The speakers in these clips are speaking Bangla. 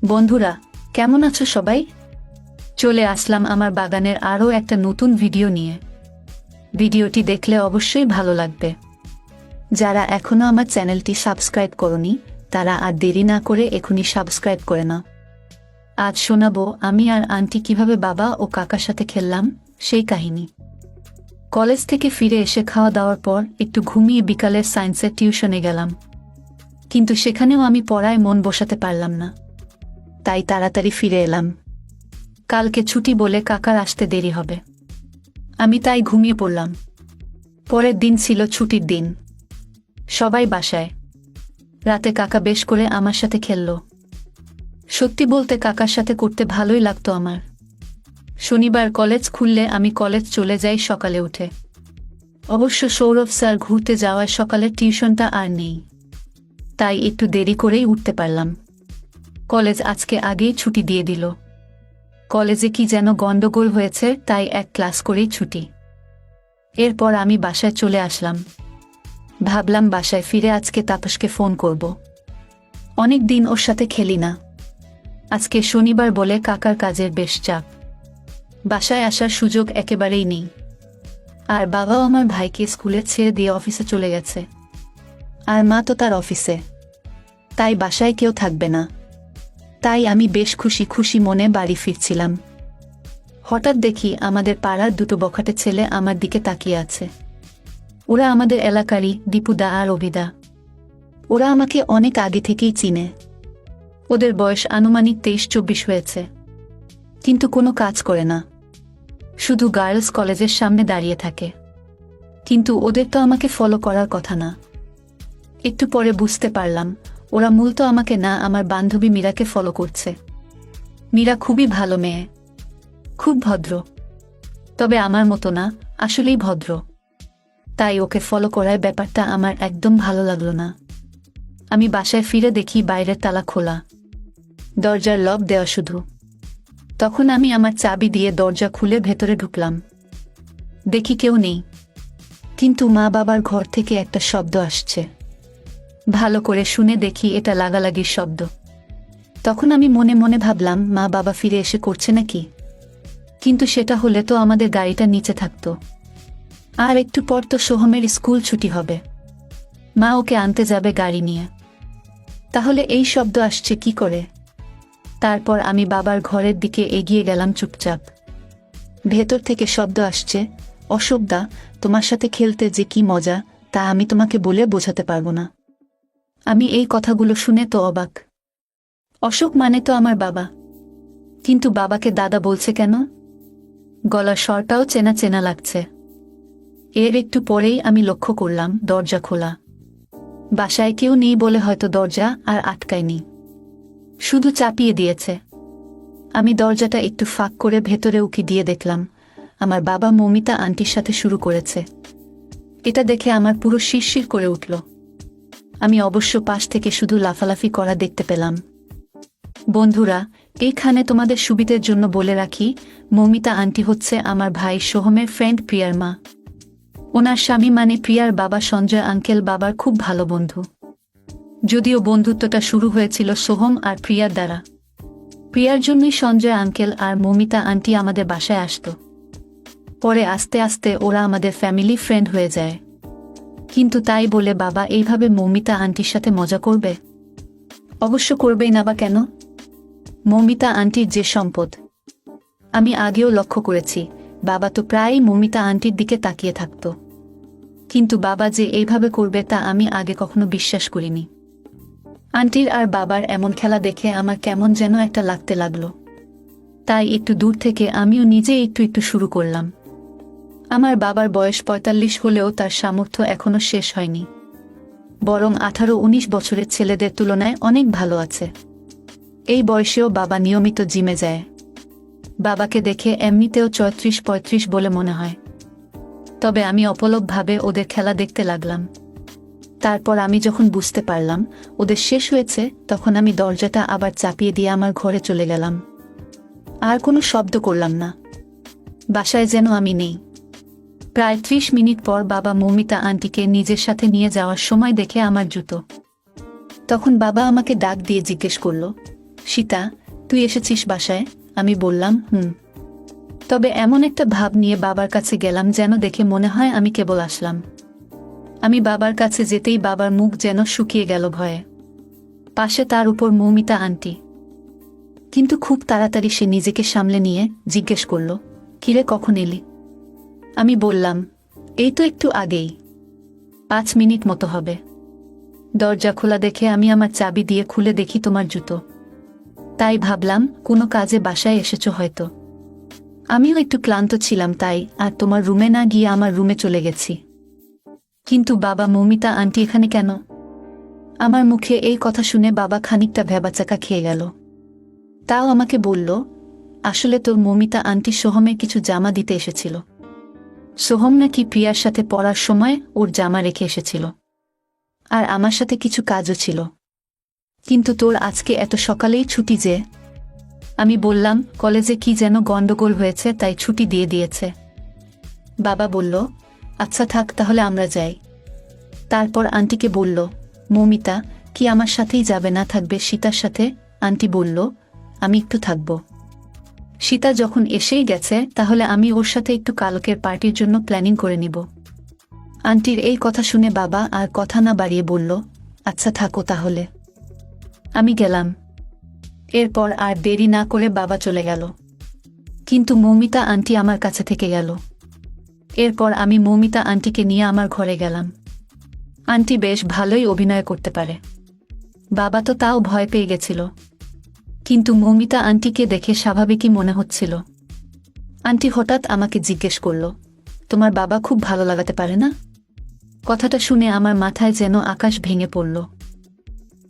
বন্ধুরা, কেমন আছো সবাই? চলে আসলাম আমার বাগানের আরও একটা নতুন ভিডিও নিয়ে। ভিডিওটি দেখলে অবশ্যই ভালো লাগবে। যারা এখনও আমার চ্যানেলটি সাবস্ক্রাইব করনি তারা আর দেরি না করে এখনই সাবস্ক্রাইব করে নাও। আজ শোনাবো আমি আর আন্টি কিভাবে বাবা ও কাকার সাথে খেললাম সেই কাহিনী। কলেজ থেকে ফিরে এসে খাওয়া দাওয়ার পর একটু ঘুমিয়ে বিকালের সায়েন্সের টিউশনে গেলাম, কিন্তু সেখানেও আমি পড়ায় মন বসাতে পারলাম না, তাই তাড়াতাড়ি ফিরে এলাম। কালকে ছুটি বলে কাকার আসতে দেরি হবে, আমি তাই ঘুমিয়ে পড়লাম। পরের দিন ছিল ছুটির দিন, সবাই বাসায়। রাতে কাকা বেশ করে আমার সাথে খেলল। সত্যি বলতে কাকার সাথে করতে ভালোই লাগতো আমার। শনিবার কলেজ খুললে আমি কলেজ চলে যাই সকালে উঠে। অবশ্য সৌরভ স্যার ঘুরতে যাওয়ায় সকালের টিউশনটা আর নেই, তাই একটু দেরি করেই উঠতে পারলাম। কলেজ আজকে আগেই ছুটি দিয়ে দিল। কলেজে কি যেন গন্ডগোল হয়েছে, তাই এক ক্লাস করেই ছুটি। এরপর আমি বাসায় চলে আসলাম। ভাবলাম বাসায় ফিরে আজকে তাপসকে ফোন করব। অনেক দিন ওর সাথে খেলি না। আজকে শনিবার বলে কাকার কাজের বেশ চাপ, বাসায় আসার সুযোগ একেবারেই নেই। আর বাবাও আমার ভাইকে স্কুলে ছেড়ে দিয়ে অফিসে চলে গেছে, আর মা তো তার অফিসে, তাই বাসায় কেউ থাকবে না। তাই আমি বেশ খুশি খুশি মনে বাড়ি ফিরছিলাম। হঠাৎ দেখি আমাদের পাড়ার দুটো বখাটে ছেলে আমার দিকে তাকিয়ে আছে। ওরা আমাদের এলাকারই দীপুদা আর অভিদা। ওরা আমাকে অনেক আগে থেকেই চিনে। ওদের বয়স আনুমানিক 23-24 হয়েছে, কিন্তু কোনো কাজ করে না, শুধু গার্লস কলেজের সামনে দাঁড়িয়ে থাকে। কিন্তু ওদের তো আমাকে ফলো করার কথা না। একটু পরে বুঝতে পারলাম ওরা মূলত আমাকে না, আমার বান্ধবী মীরাকে ফলো করছে। মীরা খুবই ভালো মেয়ে, খুব ভদ্র, তবে আমার মতো না, আসলেই ভদ্র। তাই ওকে ফলো করার ব্যাপারটা আমার একদম ভালো লাগলো না। আমি বাসায় ফিরে দেখি বাইরের তালা খোলা, দরজার লক দেওয়া শুধু। তখন আমি আমার চাবি দিয়ে দরজা খুলে ভেতরে ঢুকলাম। দেখি কেউ নেই, কিন্তু মা বাবার ঘর থেকে একটা শব্দ আসছে। ভালো করে শুনে দেখি এটা লাগালাগির শব্দ। তখন আমি মনে মনে ভাবলাম মা বাবা ফিরে এসে করছে নাকি, কিন্তু সেটা হলে তো আমাদের গাড়িটা নিচে থাকতো। আর একটু পর তো সোহমের স্কুল ছুটি হবে, মা ওকে আনতে যাবে গাড়ি নিয়ে। তাহলে এই শব্দ আসছে কি করে? তারপর আমি বাবার ঘরের দিকে এগিয়ে গেলাম চুপচাপ। ভেতর থেকে শব্দ আসছে, অশোকদা, তোমার সাথে খেলতে যে কি মজা তা আমি তোমাকে বলে বোঝাতে পারবো না। আমি এই কথাগুলো শুনে তো অবাক। অশোক মানে তো আমার বাবা, কিন্তু বাবাকে দাদা বলছে কেন? গলার স্বরটাও চেনা চেনা লাগছে। এর একটু পরেই আমি লক্ষ্য করলাম দরজা খোলা। বাসায় কেউ নেই বলে হয়তো দরজা আর আটকায়নি, শুধু চাপিয়ে দিয়েছে। আমি দরজাটা একটু ফাঁক করে ভেতরে উকি দিয়ে দেখলাম আমার বাবা মৌমিতা আন্টির সাথে শুরু করেছে। এটা দেখে আমার পুরো শিরশির করে উঠল। আমি অবশ্য পাশ থেকে শুধু লাফালাফি করা দেখতে পেলাম। বন্ধুরা, এইখানে তোমাদের সুবিধের জন্য বলে রাখি, মৌমিতা আন্টি হচ্ছে আমার ভাই সোহমের ফ্রেন্ড প্রিয়ার মা। ওনার স্বামী মানে প্রিয়ার বাবা সঞ্জয় আঙ্কেল বাবার খুব ভালো বন্ধু। যদিও বন্ধুত্বটা শুরু হয়েছিল সোহম আর প্রিয়ার দ্বারা। প্রিয়ার জন্যই সঞ্জয় আঙ্কেল আর মৌমিতা আন্টি আমাদের বাসায় আসতো। পরে আস্তে আস্তে ওরা আমাদের ফ্যামিলি ফ্রেন্ড হয়ে যায়। কিন্তু তাই বলে বাবা এইভাবে মৌমিতা আন্টির সাথে মজা করবে? অবশ্য করবেই না, বা কেন? মৌমিতা আন্টির যে সম্পদ, আমি আগেও লক্ষ্য করেছি, বাবা তো প্রায়ই মৌমিতা আন্টির দিকে তাকিয়ে থাকত। কিন্তু বাবা যে এইভাবে করবে তা আমি আগে কখনো বিশ্বাস করিনি। আন্টির আর বাবার এমন খেলা দেখে আমার কেমন যেন একটা লাগতে লাগলো। তাই একটু দূর থেকে আমিও নিজে একটু একটু শুরু করলাম। আমার বাবার বয়স 45 হলেও তার সামর্থ্য এখনো শেষ হয়নি, বরং 18-19 বছরের ছেলেদের তুলনায় অনেক ভালো আছে। এই বয়সেও বাবা নিয়মিত জিমে যায়। বাবাকে দেখে এমনিতেও 34-35 বলে মনে হয়। তবে আমি অপলকভাবে ওদের খেলা দেখতে লাগলাম। তারপর আমি যখন বুঝতে পারলাম ওদের শেষ হয়েছে, তখন আমি দরজাটা আবার চাপিয়ে দিয়ে আমার ঘরে চলে গেলাম। আর কোনো শব্দ করলাম না, বাসায় যেন আমি নেই। প্রায় 30 মিনিট পর বাবা মৌমিতা আন্টিকে নিজের সাথে নিয়ে যাওয়ার সময় দেখে আমার জুতো। তখন বাবা আমাকে ডাক দিয়ে জিজ্ঞেস করল, সীতা, তুই এসেছিস বাসায়? আমি বললাম, হুম। তবে এমন একটা ভাব নিয়ে বাবার কাছে গেলাম যেন দেখে মনে হয় আমি কেবল আসলাম। আমি বাবার কাছে যেতেই বাবার মুখ যেন শুকিয়ে গেল ভয়ে। পাশে তার উপর মৌমিতা আন্টি। কিন্তু খুব তাড়াতাড়ি সে নিজেকে সামলে নিয়ে জিজ্ঞেস করল, কিরে, কখন এলি? আমি বললাম, এই তো একটু আগেই, 5 মিনিট মতো হবে। দরজা খোলা দেখে আমি আমার চাবি দিয়ে খুলে দেখি তোমার জুতো। তাই ভাবলাম কোনো কাজে বাসায় এসেছো হয়তো। আমিও একটু ক্লান্ত ছিলাম তাই আর তোমার রুমে না গিয়ে আমার রুমে চলে গেছি। কিন্তু বাবা, মৌমিতা আন্টি এখানে কেন? আমার মুখে এই কথা শুনে বাবা খানিকটা ভ্যাবাচাকা খেয়ে গেল। তাও আমাকে বলল, আসলে তোর মৌমিতা আন্টি সোহমের কিছু জামা দিতে এসেছিল। সোহম নাকি প্রিয়ার সাথে পড়ার সময় ওর জামা রেখে এসেছিল। আর আমার সাথে কিছু কাজও ছিল। কিন্তু তোর আজকে এত সকালেই ছুটি যে? আমি বললাম, কলেজে কি যেন গন্ডগোল হয়েছে তাই ছুটি দিয়ে দিয়েছে। বাবা বলল, আচ্ছা থাক তাহলে আমরা যাই। তারপর আন্টিকে বলল, মৌমিতা কি আমার সাথেই যাবে না থাকবে সীতার সাথে? আন্টি বলল, আমি একটু থাকব। সীতা যখন এসেই গেছে তাহলে আমি ওর সাথে একটু কালকের পার্টির জন্য প্ল্যানিং করে নিব। আন্টির এই কথা শুনে বাবা আর কথা না বাড়িয়ে বলল, আচ্ছা থাকো তাহলে। আমি গেলাম। এরপর আর দেরি না করে বাবা চলে গেল। কিন্তু মৌমিতা আন্টি আমার কাছে থেকে গেল। এরপর আমি মৌমিতা আন্টিকে নিয়ে আমার ঘরে গেলাম। আন্টি বেশ ভালোই অভিনয় করতে পারে। বাবা তো তাও ভয় পেয়ে গেছিল। কিন্তু মৌমিতা আন্টিকে দেখে স্বাভাবিকই মনে হচ্ছিল। আন্টি হঠাৎ আমাকে জিজ্ঞেস করল, তোমার বাবা খুব ভালো লাগাতে পারে না? কথাটা শুনে আমার মাথায় যেন আকাশ ভেঙে পড়ল।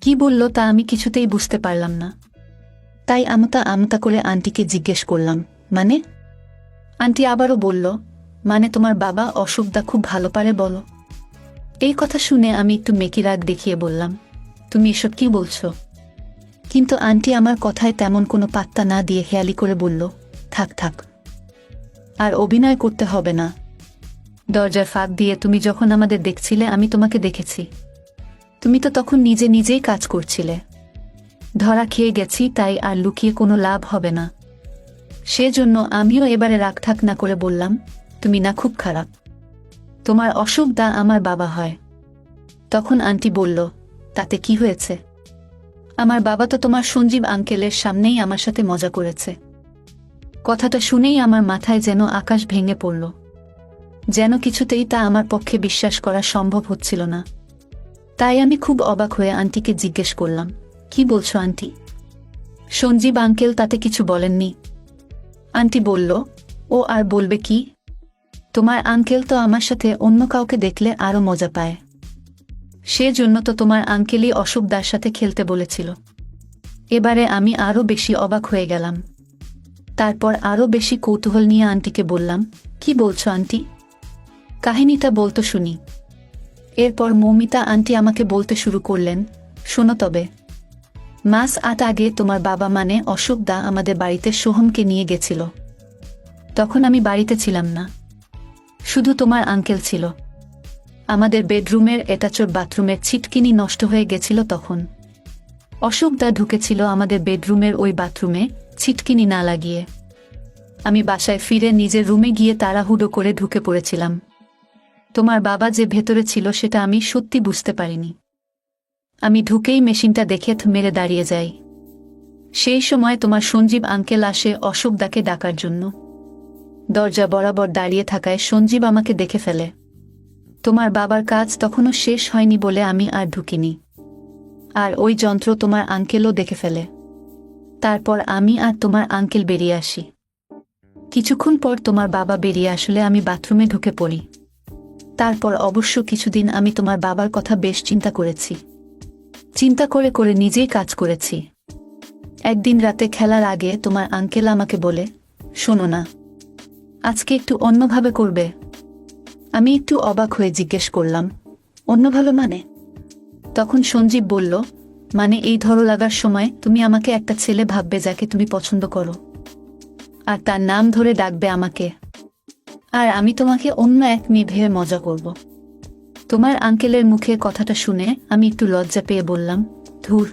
কি বলল তা আমি কিছুতেই বুঝতে পারলাম না। তাই আমতা আমতা করে আন্টিকে জিজ্ঞেস করলাম, মানে? আন্টি আবারও বলল, মানে তোমার বাবা অশোকদা খুব ভালো পারে বলো। এই কথা শুনে আমি একটু মেকি রাগ দেখিয়ে বললাম, তুমি এসব কি বলছো? কিন্তু আন্টি আমার কথায় তেমন কোনো পাত্তা না দিয়ে হেয়ালি করে বলল, থাক থাক, আর অভিনয় করতে হবে না। দরজার ফাঁক দিয়ে তুমি যখন আমাদের দেখছিলে আমি তোমাকে দেখেছি। তুমি তো তখন নিজে নিজেই কাজ করছিলে। ধরা খেয়ে গেছি তাই আর লুকিয়ে কোনো লাভ হবে না। সেজন্য আমিও এবারে রাগঠাক না করে বললাম, তুমি না খুব খারাপ। তোমার অশোকদা আমার বাবা হয়। তখন আন্টি বলল, তাতে কি হয়েছে? আমার বাবা তো তোমার সঞ্জীব আঙ্কেলের সামনেই আমার সাথে মজা করেছে। কথাটা শুনেই আমার মাথায় যেন আকাশ ভেঙে পড়ল। যেন কিছুতেই তা আমার পক্ষে বিশ্বাস করা সম্ভব হচ্ছিল না। তাই আমি খুব অবাক হয়ে আন্টিকে জিজ্ঞেস করলাম, কি বলছো আন্টি? সঞ্জীব আঙ্কেল তাতে কিছু বলেননি? আন্টি বলল, ও আর বলবে কি? তোমার আঙ্কেল তো আমার সাথে অন্য কাউকে দেখলে আরো মজা পায়। সেজন্য তো তোমার আঙ্কেলই অশোকদার সাথে খেলতে বলেছিল। এবারে আমি আরো বেশি অবাক হয়ে গেলাম। তারপর আরো বেশি কৌতূহল নিয়ে আন্টিকে বললাম, কি বলছো আন্টি? কাহিনীটা বলতো শুনি। এরপর মৌমিতা আন্টি আমাকে বলতে শুরু করলেন, শোনো তবে, মাস 8 আগে তোমার বাবা মানে অশোকদা আমাদের বাড়িতে সোহমকে নিয়ে গেছিল। তখন আমি বাড়িতে ছিলাম না, শুধু তোমার আঙ্কেল ছিল। আমাদের বেডরুমের অ্যাটাচড বাথরুমের ছিটকিনি নষ্ট হয়ে গেছিল তখন। অশোকদা ঢুকেছিল আমাদের বেডরুমের ওই বাথরুমে ছিটকিনি না লাগিয়ে। আমি বাসায় ফিরে নিজের রুমে গিয়ে তাড়াহুড়ো করে ঢুকে পড়েছিলাম। তোমার বাবা যে ভেতরে ছিল সেটা আমি সত্যি বুঝতে পারিনি। আমি ঢুকেই মেশিনটা দেখে মেরে দাঁড়িয়ে যাই। সেই সময় তোমার সঞ্জীব আঙ্কেল আসে অশোকদাকে ডাকার জন্য। দরজা বরাবর দাঁড়িয়ে থাকায় সঞ্জীব আমাকে দেখে ফেলে। তোমার বাবার কাজ তখনও শেষ হয়নি বলে আমি আর ঢুকিনি। আর ওই যন্ত্র তোমার আঙ্কেলও দেখে ফেলে। তারপর আমি আর তোমার আঙ্কেল বেরিয়ে আসি। কিছুক্ষণ পর তোমার বাবা বেরিয়ে আসলে আমি বাথরুমে ঢুকে পড়ি। তারপর অবশ্য কিছুদিন আমি তোমার বাবার কথা বেশ চিন্তা করেছি। চিন্তা করে করে নিজেই কাজ করেছি। একদিন রাতে খেলার আগে তোমার আঙ্কেল আমাকে বলে, শোনো না, আজকে একটু অন্যভাবে করবে? আমি একটু অবাক হয়ে জিজ্ঞেস করলাম, অন্যভাবে মানে? তখন সঞ্জীব বলল, মানে এই ধরো লাগার সময় তুমি আমাকে একটা ছেলে ভাববে যাকে তুমি পছন্দ করো, আর তার নাম ধরে ডাকবে আমাকে, আর আমি তোমাকে অন্য এক মেয়ে ভেবে মজা করব। তোমার আঙ্কেলের মুখে কথাটা শুনে আমি একটু লজ্জা পেয়ে বললাম, ধুর,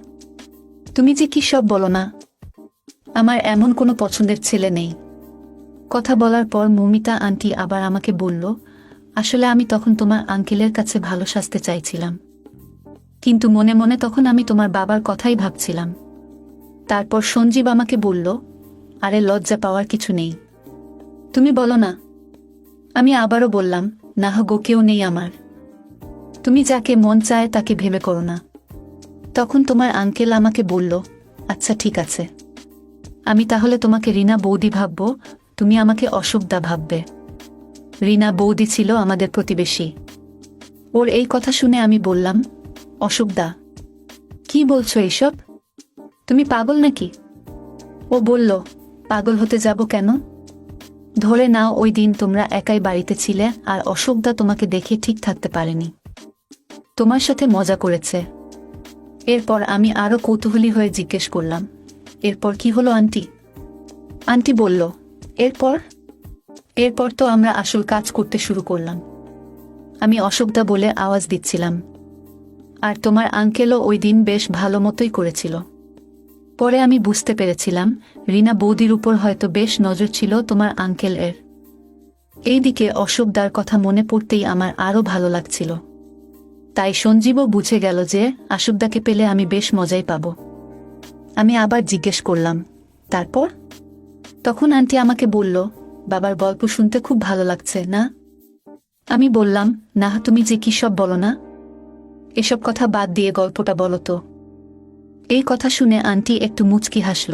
তুমি যে কি সব বলো না। আমার এমন কোনো পছন্দের ছেলে নেই। কথা বলার পর মৌমিতা আন্টি আবার আমাকে বলল, আসলে আমি তখন তোমার আঙ্কেলের কাছে ভালো সাজতে চাইছিলাম, কিন্তু মনে মনে তখন আমি তোমার বাবার কথাই ভাবছিলাম। তারপর সঞ্জীব আমাকে বলল, আরে লজ্জা পাওয়ার কিছু নেই, তুমি বলো না। আমি আবারও বললাম, না গো, কেউ নেই আমার। তুমি যাকে মন চায় তাকে ভেবে করো না। তখন তোমার আঙ্কেল আমাকে বলল, আচ্ছা ঠিক আছে, আমি তাহলে তোমাকে রিনা বৌদি ভাবব, তুমি আমাকে অশোকদা ভাববে। রিনা বৌদি ছিল আমাদের প্রতিবেশী। ওর এই কথা শুনে আমি বললাম, অশোকদা, কি বলছো এইসব? তুমি পাগল নাকি? ও বলল, পাগল হতে যাব কেন? ধরে নাও ওই দিন তোমরা একাই বাড়িতে ছিলে আর অশোকদা তোমাকে দেখে ঠিক থাকতে পারেনি, তোমার সাথে মজা করেছে। এরপর আমি আরো কৌতূহলী হয়ে জিজ্ঞেস করলাম, এরপর কি হলো আন্টি? আন্টি বলল, এরপর এরপর তো আমরা আসল কাজ করতে শুরু করলাম। আমি অশোকদা বলে আওয়াজ দিচ্ছিলাম, আর তোমার আঙ্কেলও ওই দিন বেশ ভালো মতোই করেছিল। পরে আমি বুঝতে পেরেছিলাম রিনা বৌদির উপর হয়তো বেশ নজর ছিল তোমার আঙ্কেল এর। এইদিকে অশোকদার কথা মনে পড়তেই আমার আরও ভালো লাগছিল। তাই সঞ্জীবও বুঝে গেল যে অশোকদাকে পেলে আমি বেশ মজাই পাব। আমি আবার জিজ্ঞেস করলাম, তারপর? তখন আন্টি আমাকে বলল, বাবার গল্প শুনতে খুব ভালো লাগছে না? আমি বললাম, না, তুমি যে কি সব বলো না, এসব কথা বাদ দিয়ে গল্পটা বলো তো। এই কথা শুনে আন্টি একটু মুচকি হাসল।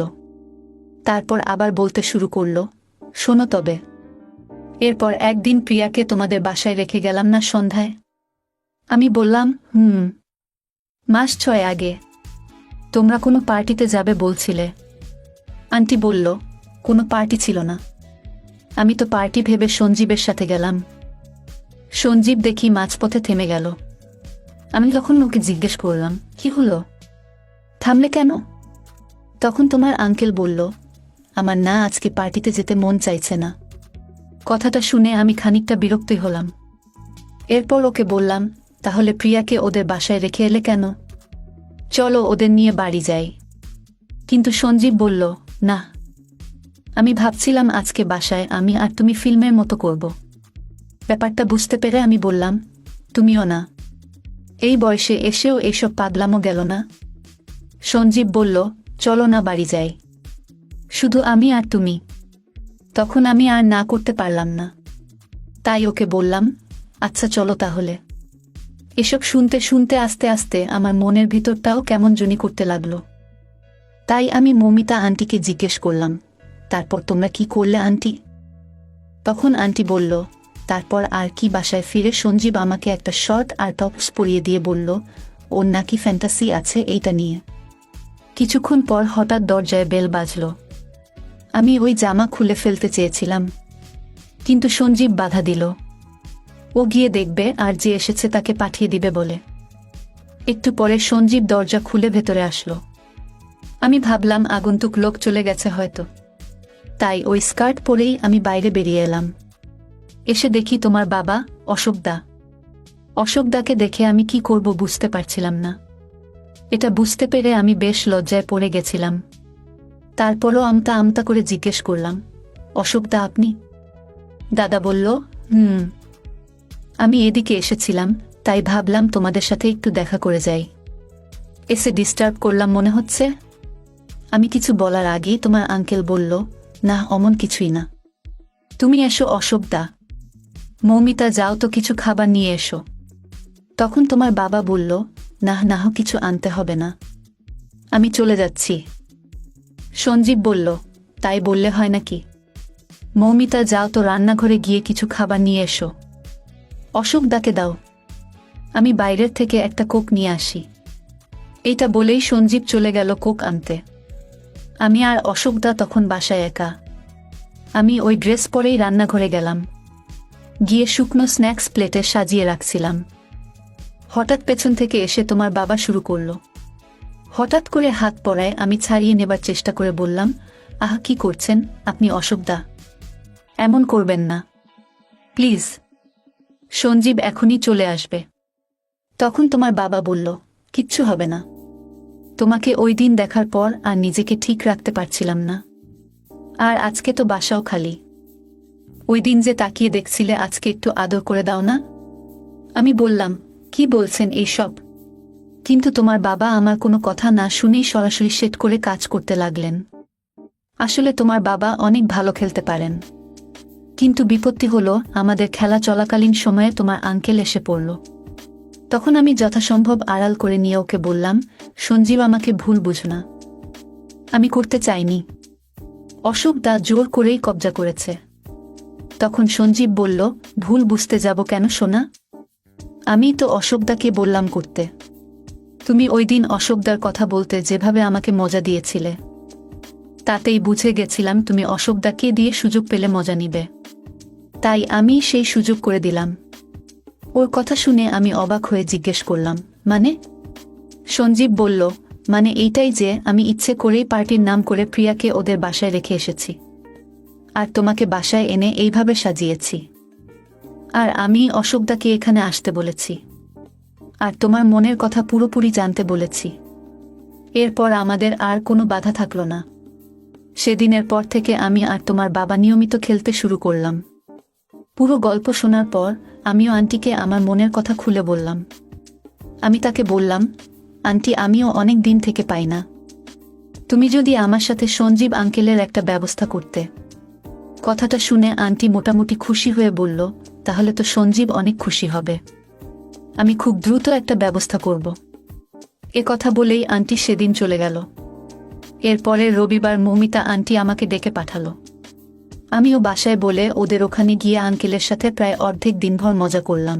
তারপর আবার বলতে শুরু করল, শোনো তবে। এরপর একদিন প্রিয়াকে তোমাদের বাসায় রেখে গেলাম না সন্ধ্যায়? আমি বললাম, মাস 6 আগে। তোমরা কোনো পার্টিতে যাবে বলছিলে। আন্টি বলল, কোনো পার্টি ছিল না, আমি তো পার্টি ভেবে সঞ্জীবের সাথে গেলাম। সঞ্জীব দেখি মাঝপথে থেমে গেল। আমি তখন ওকে জিজ্ঞেস করলাম, কি হলো, থামলে কেন? তখন তোমার আঙ্কেল বলল, আমার না আজকে পার্টিতে যেতে মন চাইছে না। কথাটা শুনে আমি খানিকটা বিরক্তই হলাম। এরপর ওকে বললাম, তাহলে প্রিয়াকে ওদের বাসায় রেখে এলে কেন? চলো ওদের নিয়ে বাড়ি যাই। কিন্তু সঞ্জীব বলল, না, আমি ভাবছিলাম আজকে বাসায় আমি আর তুমি ফিল্মের মতো করব। ব্যাপারটা বুঝতে পেরে আমি বললাম, তুমিও না? এই বয়সে এসেও এইসব পাগলামো গেল না? সঞ্জীব বলল, চলো না বাড়ি যাই, শুধু আমি আর তুমি। তখন আমি আর না করতে পারলাম না, তাই ওকে বললাম, আচ্ছা চলো তাহলে। এসব শুনতে শুনতে আস্তে আস্তে আমার মনের ভিতরটাও কেমন জনি করতে লাগলো। তাই আমি মৌমিতা আন্টিকে জিজ্ঞেস করলাম, তারপর তোমরা কি করলে আন্টি? তখন আন্টি বলল, তারপর আর কি, বাসায় ফিরে সঞ্জীব আমাকে একটা শর্ট আর টপস পরিয়ে দিয়ে বলল, ওর নাকি ফ্যান্টাসি আছে এইটা নিয়ে। কিছুক্ষণ পর হঠাৎ দরজায় বেল বাজল। আমি ওই জামা খুলে ফেলতে চেয়েছিলাম, কিন্তু সঞ্জীব বাধা দিল। ও গিয়ে দেখবে আর যে এসেছে তাকে পাঠিয়ে দিবে বলে। একটু পরে সঞ্জীব দরজা খুলে ভেতরে আসলো। আমি ভাবলাম আগন্তুক লোক চলে গেছে হয়তো, তাই ওই স্কার্ট পরেই আমি বাইরে বেরিয়ে এলাম। এসে দেখি তোমার বাবা, অশোকদা। অশোকদাকে দেখে আমি কি করব বুঝতে পারছিলাম না। এটা বুঝতে পেরে আমি বেশ লজ্জায় পড়ে গেছিলাম। তারপরও আমতা আমতা করে জিজ্ঞেস করলাম, অশোকদা আপনি? দাদা বলল, আমি এদিকে এসেছিলাম, তাই ভাবলাম তোমাদের সাথে একটু দেখা করে যাই। এসে ডিস্টার্ব করলাম মনে হচ্ছে? আমি কিছু বলার আগেই তোমার আঙ্কেল বলল, না অমন কিছুই না, তুমি এসো অশোকদা। মৌমিতা, যাও তো কিছু খাবার নিয়ে এসো। তখন তোমার বাবা বলল, না না, কিছু আনতে হবে না, আমি চলে যাচ্ছি। সঞ্জীব বলল, তাই বললে হয় নাকি? মৌমিতা, যাও তো রান্নাঘরে গিয়ে কিছু খাবার নিয়ে এসো। অশোকদাকে দাও, আমি বাইরের থেকে একটা কোক নিয়ে আসি। এইটা বলেই সঞ্জীব চলে গেল কোক আনতে। আমি আর অশোকদা তখন বাসায় একা। আমি ওই ড্রেস পরেই রান্নাঘরে গেলাম। গিয়ে শুকনো স্ন্যাক্স প্লেটে সাজিয়ে রাখছিলাম। হঠাৎ পেছন থেকে এসে তোমার বাবা শুরু করল। হঠাৎ করে হাত পড়ায় আমি ছাড়িয়ে নেবার চেষ্টা করে বললাম, আহা, কি করছেন আপনি অশোকদা? এমন করবেন না প্লিজ, সঞ্জীব এখনই চলে আসবে। তখন তোমার বাবা বলল, কিচ্ছু হবে না, তোমাকে ওই দিন দেখার পর আর নিজেকে ঠিক রাখতে পারছিলাম না। আর আজকে তো বাসাও খালি। ওই দিন যে তাকিয়ে দেখছিলে, আজকে একটু আদর করে দাও না। আমি বললাম, কি বলছেন এইসব? কিন্তু তোমার বাবা আমার কোনো কথা না শুনেই সরাসরি সেট করে কাজ করতে লাগলেন। আসলে তোমার বাবা অনেক ভালো খেলতে পারেন, কিন্তু বিপত্তি হলো আমাদের খেলা চলাকালীন সময়ে তোমার আঙ্কেল এসে পড়ল। তখন আমি যথাসম্ভব আড়াল করে নিয়ে ওকে বললাম, সঞ্জীব আমাকে ভুল বুঝো না, আমি করতে চাইনি। অশোক দা জোর করেই কবজা করেছে। তখন সঞ্জীব বলল, ভুল বুঝতে যাব কেন সোনা? আমি তো অশোকদাকে বললাম করতে। তুমি ওই দিন অশোকদার কথা বলতে যেভাবে আমাকে মজা দিয়েছিলে, তাতেই বুঝে গেছিলাম তুমি অশোকদাকে দিয়ে সুযোগ পেলে মজা নিবে। তাই আমি সেই সুযোগ করে দিলাম। ওর কথা শুনে আমি অবাক হয়ে জিজ্ঞেস করলাম, মানে? সঞ্জীব বলল, মানে এইটাই যে আমি ইচ্ছে করেই পার্টির নাম করে প্রিয়াকে ওদের বাসায় রেখে এসেছি, আর তোমাকে বাসায় এনে এইভাবে সাজিয়েছি। আর আমি অশোকদাকে এখানে আসতে বলেছি, আর তোমার মনের কথা পুরোপুরি জানতে বলেছি। এরপর আমাদের আর কোনো বাধা থাকলো না। সেদিনের পর থেকে আমি আর তোমার বাবা নিয়মিত খেলতে শুরু করলাম। পুরো গল্প শোনার পর আমিও আন্টিকে আমার মনের কথা খুলে বললাম। আমি তাকে বললাম, আন্টি, আমিও অনেক দিন থেকে পাই না। তুমি যদি আমার সাথে সঞ্জীব আঙ্কেলের একটা ব্যবস্থা করতে। কথাটা শুনে আন্টি মোটামুটি খুশি হয়ে বলল, তাহলে তো সঞ্জীব অনেক খুশি হবে। আমি খুব দ্রুত একটা ব্যবস্থা করব। এ কথা বলেই আন্টি সেদিন চলে গেল। এরপরে রবিবার মৌমিতা আন্টি আমাকে ডেকে পাঠালো। আমিও বাসায় বলে ওদের ওখানে গিয়ে আঙ্কেলের সাথে প্রায় অর্ধেক দিনভর মজা করলাম।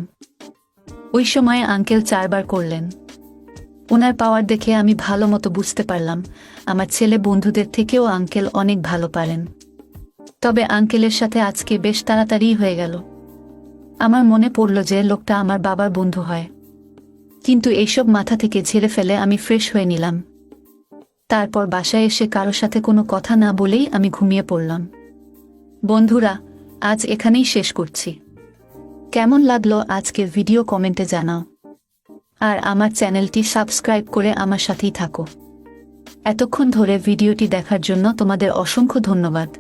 ওই সময় আঙ্কেল 4 বার করলেন। ওনার পাওয়ার দেখে আমি ভালো মতো বুঝতে পারলাম আমার ছেলে বন্ধুদের থেকেও আঙ্কেল অনেক ভালো পারেন। তবে আঙ্কেলের সাথে আজকে বেশ তাড়াতাড়ি হয়ে গেল। আমার মনে পড়ল যে লোকটা আমার বাবার বন্ধু হয়। কিন্তু এইসব মাথা থেকে ঝেড়ে ফেলে আমি ফ্রেশ হয়ে নিলাম। তারপর বাসায় এসে কারোর সাথে কোনো কথা না বলেই আমি ঘুমিয়ে পড়লাম। বন্ধুরা, আজ এখানেই শেষ করছি। কেমন লাগলো আজকের ভিডিও কমেন্টে জানাও। আর আমার চ্যানেলটি সাবস্ক্রাইব করে আমার সাথেই থাকো। এতক্ষণ ধরে ভিডিওটি দেখার জন্য তোমাদের অসংখ্য ধন্যবাদ।